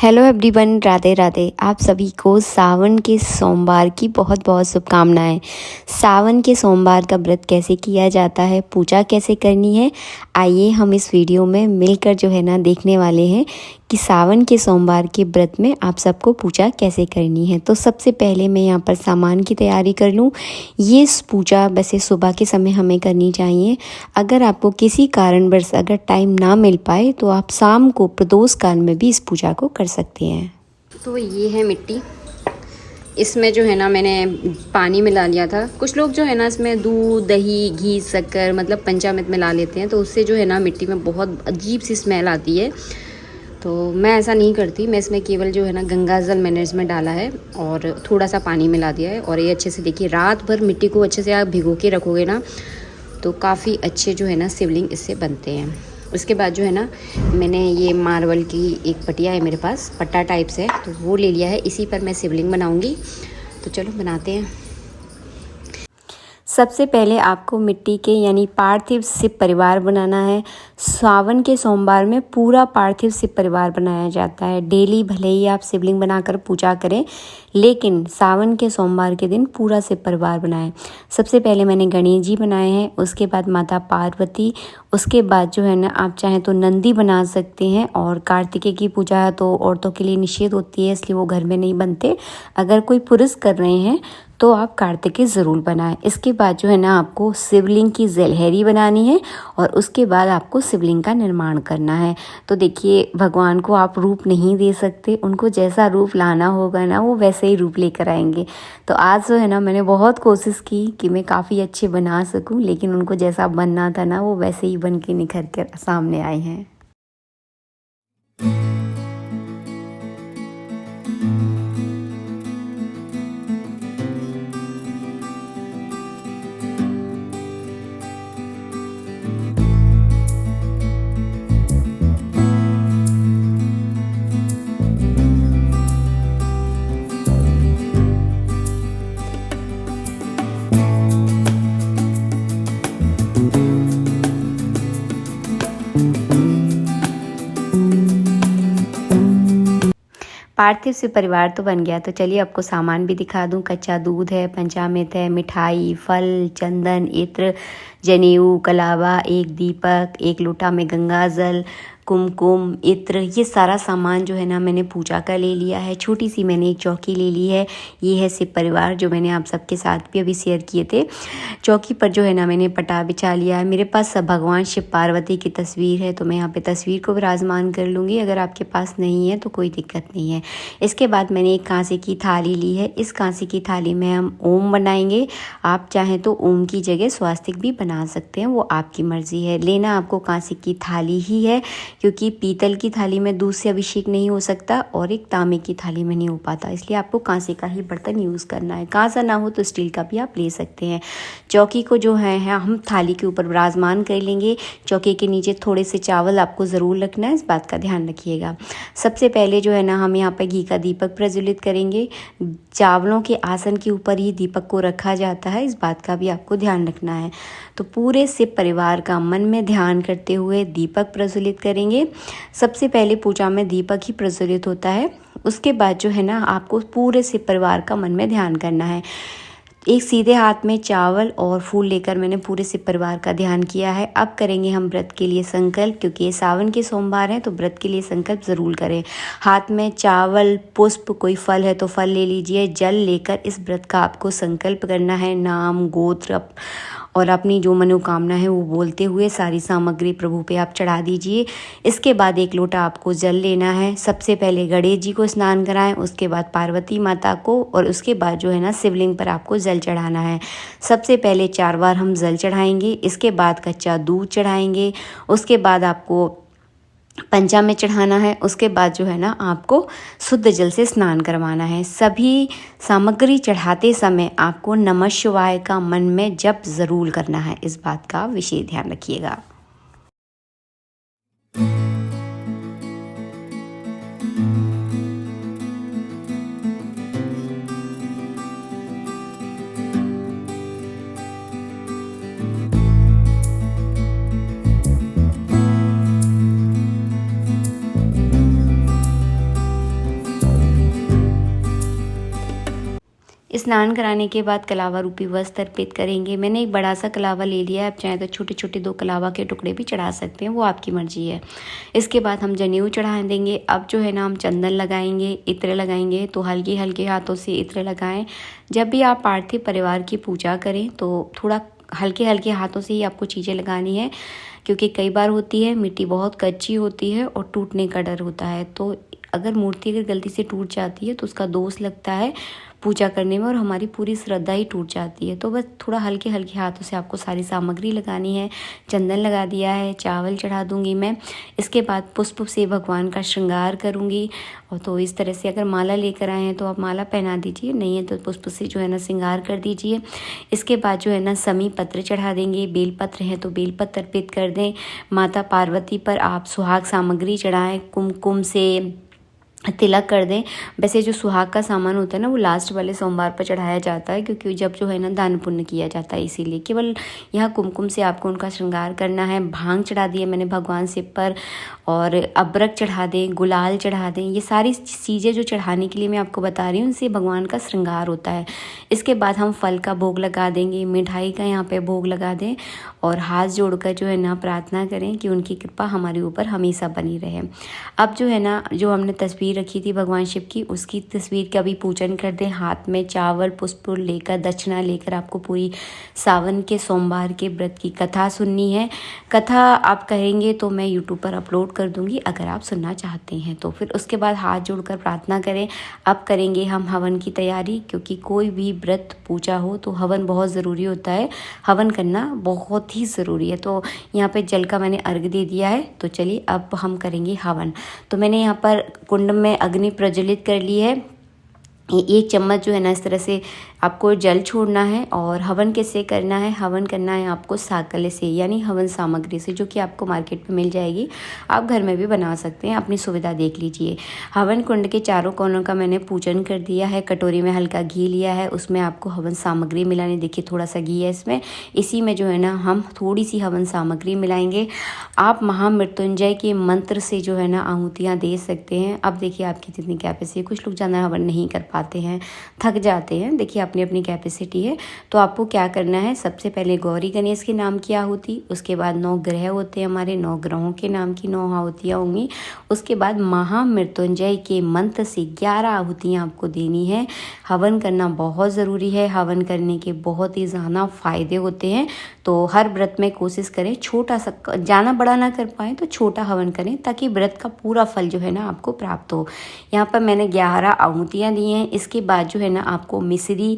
Hello everyone, Radhe Radhe. आप सभी को सावन के सोमवार की बहुत बहुत शुभकामनाएं। सावन के सोमवार का व्रत कैसे किया जाता है, पूजा कैसे करनी है, आइए हम इस वीडियो में मिलकर जो है ना देखने वाले हैं कि सावन के सोमवार के व्रत में आप सबको पूजा कैसे करनी है। तो सबसे पहले मैं यहाँ पर सामान की तैयारी कर लूँ। ये पूजा वैसे सुबह के समय हमें करनी चाहिए। अगर आपको किसी कारणवश अगर टाइम ना मिल पाए तो आप शाम को प्रदोष काल में भी इस पूजा को कर सकते हैं। तो ये है मिट्टी, इसमें जो है ना मैंने पानी मिला लिया था। कुछ लोग जो है ना इसमें दूध, दही, घी, शक्कर मतलब पंचामृत मिला लेते हैं, तो उससे जो है ना मिट्टी में बहुत अजीब सी स्मेल आती है। तो मैं ऐसा नहीं करती, मैं इसमें केवल जो है ना गंगा जल मैंने इसमें डाला है और थोड़ा सा पानी मिला दिया है। और ये अच्छे से देखिए, रात भर मिट्टी को अच्छे से आप भिगो के रखोगे ना तो काफ़ी अच्छे जो है ना शिवलिंग इससे बनते हैं। उसके बाद जो है ना मैंने ये मार्बल की एक पटिया है मेरे पास, पट्टा टाइप से, तो वो ले लिया है। इसी पर मैं शिवलिंग बनाऊंगी। तो चलो बनाते हैं। सबसे पहले आपको मिट्टी के यानी पार्थिव शिव परिवार बनाना है। सावन के सोमवार में पूरा पार्थिव शिव परिवार बनाया जाता है। डेली भले ही आप शिवलिंग बनाकर पूजा करें, लेकिन सावन के सोमवार के दिन पूरा शिव परिवार बनाएं। सबसे पहले मैंने गणेश जी बनाए हैं, उसके बाद माता पार्वती, उसके बाद जो है ना आप चाहें तो नंदी बना सकते हैं। और कार्तिकेय की पूजा तो औरतों के लिए निषेध होती है, इसलिए वो घर में नहीं बनते। अगर कोई पुरुष कर रहे हैं तो आप कार्तिकेय ज़रूर बनाएं। इसके बाद जो है ना आपको शिवलिंग की जलहरी बनानी है और उसके बाद आपको शिवलिंग का निर्माण करना है। तो देखिए, भगवान को आप रूप नहीं दे सकते, उनको जैसा रूप लाना होगा ना वो वैसे ही रूप लेकर आएंगे। तो आज जो है ना मैंने बहुत कोशिश की कि मैं काफ़ी अच्छे बना सकूं, लेकिन उनको जैसा बनना था ना वो वैसे ही बन के निखर कर सामने आए हैं। पार्थिव शिव परिवार तो बन गया। तो चलिए आपको सामान भी दिखा दूं। कच्चा दूध है, पंचामृत है, मिठाई, फल, चंदन, इत्र, जनेऊ, कलावा, एक दीपक, एक लोटा में गंगा जल, कुमकुम, इत्र, ये सारा सामान जो है ना मैंने पूजा का ले लिया है। छोटी सी मैंने एक चौकी ले ली है। ये है शिव परिवार जो मैंने आप सबके साथ भी अभी शेयर किए थे। चौकी पर जो है ना मैंने पटा बिछा लिया है। मेरे पास सब भगवान शिव पार्वती की तस्वीर है, तो मैं यहाँ पे तस्वीर को विराजमान कर लूँगी। अगर आपके पास नहीं है तो कोई दिक्कत नहीं है। इसके बाद मैंने एक कांसे की थाली ली है। इस कांसे की थाली में हम ओम बनाएंगे। आप चाहें तो ओम की जगह स्वास्तिक भी बना सकते हैं, वो आपकी मर्जी है। लेना आपको कांसे की थाली ही है, क्योंकि पीतल की थाली में दूध से अभिषेक नहीं हो सकता और एक तांबे की थाली में नहीं हो पाता, इसलिए आपको कांसे का ही बर्तन यूज़ करना है। कांसा ना हो तो स्टील का भी आप ले सकते हैं। चौकी को जो है हम थाली के ऊपर विराजमान कर लेंगे। चौकी के नीचे थोड़े से चावल आपको ज़रूर रखना है, इस बात का ध्यान रखिएगा। सबसे पहले जो है ना हम यहाँ पर घी का दीपक प्रज्वलित करेंगे। चावलों के आसन के ऊपर ही दीपक को रखा जाता है, इस बात का भी आपको ध्यान रखना है। तो पूरे शिव परिवार का मन में ध्यान करते हुए दीपक प्रज्वलित करेंगे। सबसे पहले पूजा में दीपक ही प्रज्वलित होता है। उसके बाद जो है ना आपको पूरे शिव परिवार का मन में ध्यान करना है। एक सीधे हाथ में चावल और फूल लेकर मैंने पूरे शिव परिवार का ध्यान किया है। अब करेंगे हम व्रत के लिए संकल्प, क्योंकि ये सावन के सोमवार हैं तो व्रत के लिए संकल्प ज़रूर करें। हाथ में चावल, पुष्प, कोई फल है तो फल ले लीजिए। जल लेकर इस व्रत का आपको संकल्प करना है। नाम, गोत्र और अपनी जो मनोकामना है वो बोलते हुए सारी सामग्री प्रभु पे आप चढ़ा दीजिए। इसके बाद एक लोटा आपको जल लेना है। सबसे पहले गणेश जी को स्नान कराएं, उसके बाद पार्वती माता को, और उसके बाद जो है ना शिवलिंग पर आपको जल चढ़ाना है। सबसे पहले 4 बार हम जल चढ़ाएंगे, इसके बाद कच्चा दूध चढ़ाएंगे, उसके बाद आपको पंचामृत चढ़ाना है, उसके बाद जो है ना आपको शुद्ध जल से स्नान करवाना है। सभी सामग्री चढ़ाते समय आपको नमः शिवाय का मन में जप ज़रूर करना है, इस बात का विशेष ध्यान रखिएगा। स्नान कराने के बाद कलावा रूपी वस्त्र अर्पित करेंगे। मैंने एक बड़ा सा कलावा ले लिया है, आप चाहें तो छोटे छोटे 2 कलावा के टुकड़े भी चढ़ा सकते हैं, वो आपकी मर्जी है। इसके बाद हम जनेऊ चढ़ा देंगे। अब जो है ना हम चंदन लगाएंगे, इत्र लगाएंगे, तो हल्के हल्के हाथों से इत्र लगाएं। जब भी आप पार्थिव परिवार की पूजा करें तो थोड़ा हल्के हल्के हाथों से ही आपको चीज़ें लगानी है, क्योंकि कई बार होती है मिट्टी बहुत कच्ची होती है और टूटने का डर होता है। तो अगर मूर्ति अगर गलती से टूट जाती है तो उसका दोष लगता है पूजा करने में और हमारी पूरी श्रद्धा ही टूट जाती है। तो बस थोड़ा हल्के हल्के हाथों से आपको सारी सामग्री लगानी है। चंदन लगा दिया है, चावल चढ़ा दूंगी मैं। इसके बाद पुष्प से भगवान का श्रृंगार करूंगी। और तो इस तरह से अगर माला लेकर आए हैं तो आप माला पहना दीजिए, नहीं है तो पुष्प से जो है ना श्रृंगार कर दीजिए। इसके बाद जो है ना समी पत्र चढ़ा देंगे। बेलपत्र है तो बेलपत्र अर्पित कर दें। माता पार्वती पर आप सुहाग सामग्री चढ़ाएं, कुमकुम से तिलक कर दें। वैसे जो सुहाग का सामान होता है ना वो लास्ट वाले सोमवार पर चढ़ाया जाता है, क्योंकि जब जो है ना दान पुण्य किया जाता है, इसीलिए केवल यहाँ कुमकुम से आपको उनका श्रृंगार करना है। भांग चढ़ा दिए मैंने भगवान शिव पर, और अबरक चढ़ा दें, गुलाल चढ़ा दें। ये सारी चीज़ें जो चढ़ाने के लिए मैं आपको बता रही हूँ, इनसे भगवान का श्रृंगार होता है। इसके बाद हम फल का भोग लगा देंगे, मिठाई का यहाँ पे भोग लगा दें और हाथ जोड़कर जो है ना प्रार्थना करें कि उनकी कृपा हमारे ऊपर हमेशा बनी रहे। अब जो है ना जो हमने तस्वीर रखी थी भगवान शिव की, उसकी तस्वीर का भी पूजन कर दें। हाथ में चावल पुष्प लेकर, दक्षिणा लेकर आपको पूरी सावन के सोमवार के व्रत की कथा सुननी है। कथा आप कहेंगे तो मैं यूट्यूब पर अपलोड कर दूंगी, अगर आप सुनना चाहते हैं तो। फिर उसके बाद हाथ जोड़कर प्रार्थना करें। अब करेंगे हम हवन की तैयारी, क्योंकि कोई भी व्रत पूजा हो तो हवन बहुत ज़रूरी होता है। हवन करना बहुत ही ज़रूरी है। तो यहाँ पे जल का मैंने अर्घ दे दिया है। तो चलिए अब हम करेंगे हवन। तो मैंने यहाँ पर कुंड में अग्नि प्रज्वलित कर ली है। 1 चम्मच जो है ना इस तरह से आपको जल छोड़ना है। और हवन कैसे करना है? हवन करना है आपको साकले से, यानी हवन सामग्री से, जो कि आपको मार्केट में मिल जाएगी। आप घर में भी बना सकते हैं, अपनी सुविधा देख लीजिए। हवन कुंड के चारों कोनों का मैंने पूजन कर दिया है। कटोरी में हल्का घी लिया है, उसमें आपको हवन सामग्री मिलानी। देखिए थोड़ा सा घी है इसमें, इसी में जो है ना हम थोड़ी सी हवन सामग्री मिलाएंगे। आप महामृत्युंजय के मंत्र से जो है ना आहुतियाँ दे सकते हैं। अब देखिए आपकी जितनी कैपेसिटी, कुछ लोग ज़्यादा हवन नहीं कर पाते हैं, थक जाते हैं, देखिए अपनी अपनी कैपेसिटी है। तो आपको क्या करना है, सबसे पहले गौरी गणेश के नाम की आहुति, उसके बाद 9 ग्रह होते हैं हमारे, 9 ग्रहों के नाम की 9 आहुतियाँ होंगी। उसके बाद महामृत्युंजय के मंत्र से 11 आहुतियाँ आपको देनी है। हवन करना बहुत ज़रूरी है। हवन करने के बहुत ही ज़्यादा फायदे होते हैं। तो हर व्रत में कोशिश करें छोटा सा, ज़्यादा बड़ा ना कर पाएँ तो छोटा हवन करें, ताकि व्रत का पूरा फल जो है ना आपको प्राप्त हो। यहाँ पर मैंने 11 आहुतियाँ दी हैं। इसके बाद जो है ना आपको मिश्री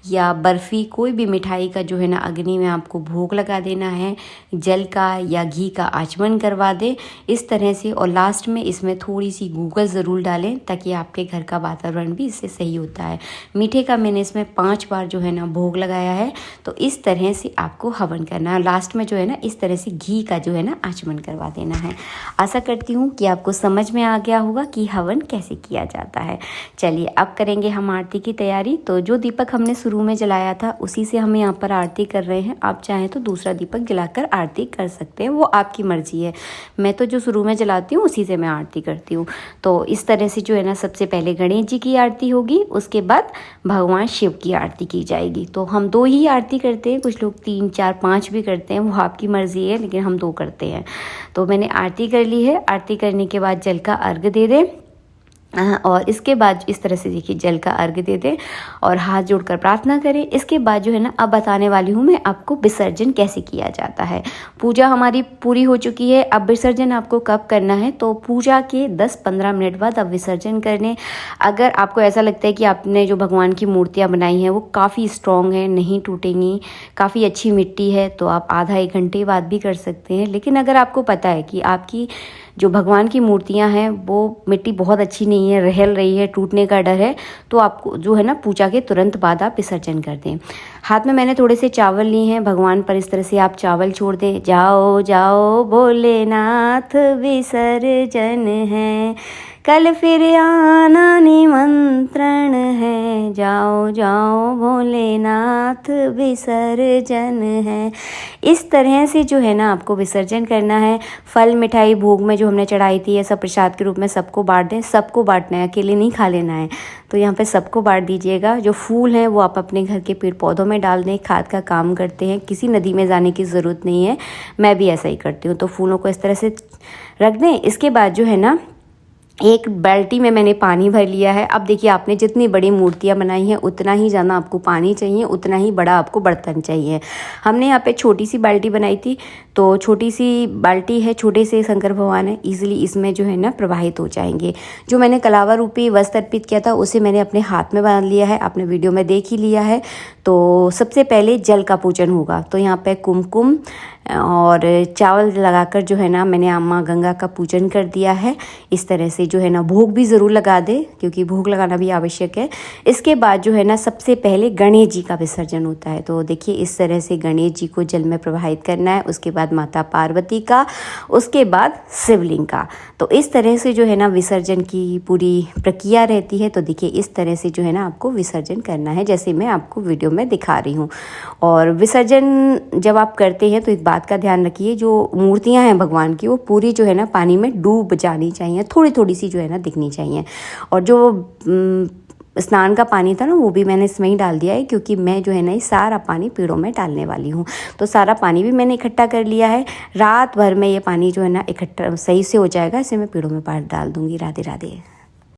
या बर्फ़ी, कोई भी मिठाई का जो है ना अग्नि में आपको भोग लगा देना है। जल का या घी का आचमन करवा दें इस तरह से। और लास्ट में इसमें थोड़ी सी गूगल ज़रूर डालें, ताकि आपके घर का वातावरण भी इससे सही होता है। मीठे का मैंने इसमें 5 बार जो है ना भोग लगाया है। तो इस तरह से आपको हवन करना है। लास्ट में जो है ना इस तरह से घी का जो है ना आचमन करवा देना है। आशा करती हूँ कि आपको समझ में आ गया होगा कि हवन कैसे किया जाता है। चलिए अब करेंगे हम आरती की तैयारी। तो जो दीपक हमने शुरू में जलाया था उसी से हम यहाँ पर आरती कर रहे हैं। आप चाहें तो दूसरा दीपक जलाकर आरती कर सकते हैं, वो आपकी मर्जी है। मैं तो जो शुरू में जलाती हूँ उसी से मैं आरती करती हूँ। तो इस तरह से जो है ना सबसे पहले गणेश जी की आरती होगी, उसके बाद भगवान शिव की आरती की जाएगी। तो हम 2 ही आरती करते हैं, कुछ लोग 3, 4, 5 भी करते हैं, वो आपकी मर्जी है, लेकिन हम 2 करते हैं। तो मैंने आरती कर ली है। आरती करने के बाद जल का अर्घ दे दें। और इसके बाद इस तरह से देखिए जल का अर्घ दे दें और हाथ जोड़कर प्रार्थना करें। इसके बाद जो है ना अब बताने वाली हूँ मैं आपको विसर्जन कैसे किया जाता है। पूजा हमारी पूरी हो चुकी है। अब विसर्जन आपको कब करना है, तो पूजा के 10-15 मिनट बाद अब विसर्जन करने। अगर आपको ऐसा लगता है कि आपने जो भगवान की मूर्तियाँ बनाई हैं वो काफ़ी स्ट्रॉन्ग है, नहीं टूटेंगी, काफ़ी अच्छी मिट्टी है, तो आप आधा 1 घंटे बाद भी कर सकते हैं। लेकिन अगर आपको पता है कि आपकी जो भगवान की मूर्तियां हैं वो मिट्टी बहुत अच्छी नहीं है, रहल रही है, टूटने का डर है, तो आपको जो है ना पूजा के तुरंत बाद आप विसर्जन कर दें। हाथ में मैंने थोड़े से चावल लिए हैं, भगवान पर इस तरह से आप चावल छोड़ दें। जाओ जाओ भोलेनाथ विसर्जन है, कल फिर आना निमंत्रण है। जाओ जाओ भोलेनाथ विसर्जन है। इस तरह से जो है ना आपको विसर्जन करना है। फल मिठाई भोग में जो हमने चढ़ाई थी, ये सब प्रसाद के रूप में सबको बांट दें, सबको बांटना है, अकेले नहीं खा लेना है। तो यहाँ पे सबको बांट दीजिएगा। जो फूल हैं वो आप अपने घर के पेड़ पौधों में डाल दें, खाद का काम करते हैं, किसी नदी में जाने की ज़रूरत नहीं है। मैं भी ऐसा ही करती हूँ। तो फूलों को इस तरह से रख दें। इसके बाद जो है ना एक बाल्टी में मैंने पानी भर लिया है। अब देखिए, आपने जितनी बड़ी मूर्तियाँ बनाई हैं उतना ही ज़्यादा आपको पानी चाहिए, उतना ही बड़ा आपको बर्तन चाहिए। हमने यहाँ पे छोटी सी बाल्टी बनाई थी, तो छोटी सी बाल्टी है, छोटे से शंकर भगवान है, इजीली इसमें जो है ना प्रवाहित हो जाएंगे। जो मैंने कलावा रूपी वस्त्र अर्पित किया था उसे मैंने अपने हाथ में बांध लिया है, आपने वीडियो में देख ही लिया है। तो सबसे पहले जल का पूजन होगा। तो यहाँ पे कुमकुम और चावल लगाकर जो है ना मैंने माँ गंगा का पूजन कर दिया है। इस तरह से जो है ना भोग भी ज़रूर लगा दे, क्योंकि भोग लगाना भी आवश्यक है। इसके बाद जो है ना सबसे पहले गणेश जी का विसर्जन होता है। तो देखिए, इस तरह से गणेश जी को जल में प्रवाहित करना है। उसके बाद माता पार्वती का, उसके बाद शिवलिंग का। तो इस तरह से जो है ना विसर्जन की पूरी प्रक्रिया रहती है। तो देखिए, इस तरह से जो है ना आपको विसर्जन करना है, जैसे मैं आपको वीडियो में दिखा रही हूँ। और विसर्जन जब आप करते हैं तो एक बात का ध्यान रखिए, जो मूर्तियाँ हैं भगवान की वो पूरी जो है ना पानी में डूब जानी चाहिए, थोड़ी थोड़ी सी जो है ना दिखनी चाहिए। और जो स्नान का पानी था ना वो भी मैंने इसमें ही डाल दिया है, क्योंकि मैं जो है ना ये सारा पानी पेड़ों में डालने वाली हूँ। तो सारा पानी भी मैंने इकट्ठा कर लिया है। रात भर में ये पानी जो है ना इकट्ठा सही से हो जाएगा, इसे मैं पेड़ों में डाल दूँगी। राधे राधे।